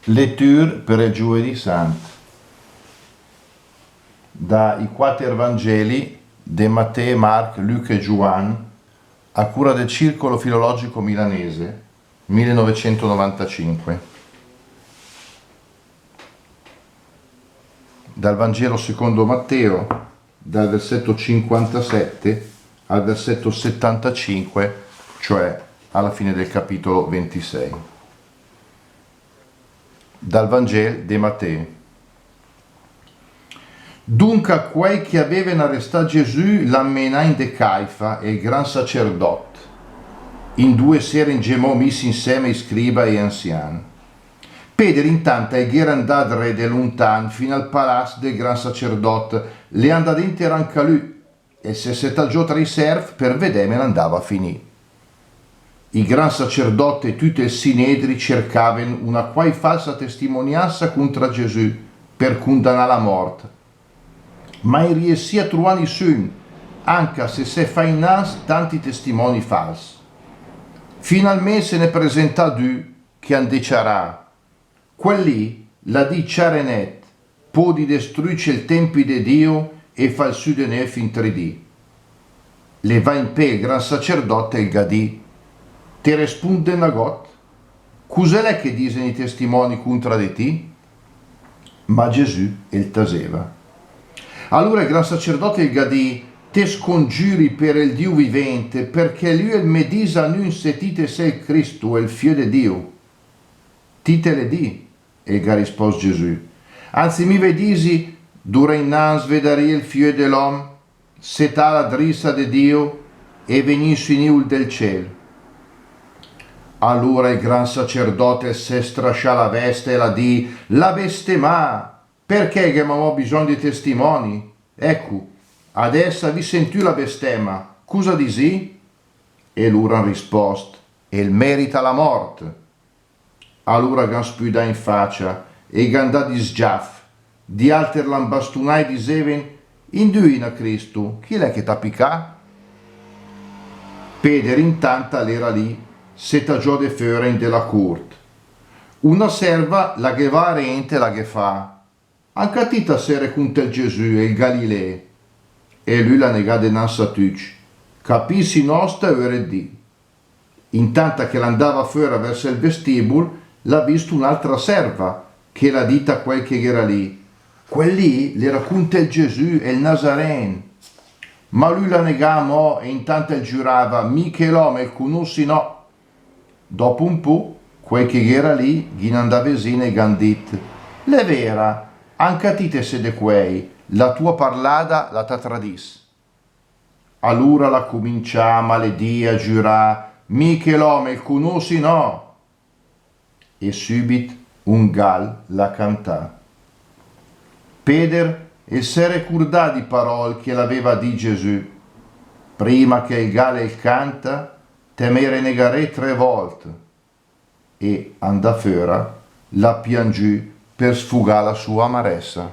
Lecture per il giovedì santo dai quattro Vangeli di Matteo, Marc, Luc e Gioan a cura del Circolo Filologico Milanese 1995. Dal Vangelo secondo Matteo, dal versetto 57 al versetto 75, cioè alla fine del capitolo 26. Dal Vangelo di Matteo. Dunque quei che avevano arrestato Gesù l'ammenain de Caifa e il gran sacerdote. In due sere ingemò messi insieme i scriba e anziani. Pedro intanto era andato re de lontan fino al palazzo del gran sacerdote, le andò dentro anche lui e se settaggiò tra i servi per vedere andava a finire. Il gran sacerdote e tutto il sinedri cercavano una quai falsa testimonianza contro Gesù per condannare la morte. Ma non riuscì a trovare nessuno, anche se si fa in nas tanti testimoni falsi. Finalmente se ne presenta due che han dichiarato: quelli la dichiara net, può di distruggere il tempio di Dio e fa il suo denaro in 3D. Le va in pe il gran sacerdote e il gadì. Ti risponde una got? Cos'è che dicono i testimoni contro di te? Ma Gesù il taseva. Allora il gran sacerdote il gadì: te scongiuri per il Dio vivente, perché lui il medisa noi se tite sei il Cristo, il figlio di Dio. Ti te le di, e ga rispose Gesù. Anzi mi vedisi, dura innanzi vedere il figlio dell'uomo, setà la drissa di Dio e venissi in iul del cielo. Allora il gran sacerdote se strascià la veste e la di: la bestemmà. Perché che mamma ho bisogno di testimoni? Ecco, adesso vi sentì la bestemma, cosa disi? E loro han risposto: il merita la morte. Allora gan spuda in faccia e gandà di sgiaff, di alter l'ambastunai diseven: induina Cristo, chi l'è che t'ha picca? Pedro intanto l'era lì, se tagiò de fuori della corte. Una serva la che va a rente la che fa: anche a tita sere con il Gesù e il Galileo. E lui la negà dinanzi a tutti: capissi nostra e di. Intanto che l'andava fuori verso il vestibolo, l'ha visto un'altra serva che l'ha dita a quel che era lì: quelli le racconta il Gesù e il Nazaren. Ma lui la negò e intanto giurava: mica l'uomo il conosci no. Dopo un po', quel che era lì gli andava vesina e gandit: le vera, anche a ti te sede quei, la tua parlada la t'ha tradis. Allora la comincià a maledì, a giurà: mica l'uomo il conosci no. E subito un gal la cantà. Pedro e se ricordà di parole che l'aveva di Gesù: prima che il gal il canta, te me renegare 3 volte. E andà fuori, la piangì per sfugare la sua amarezza.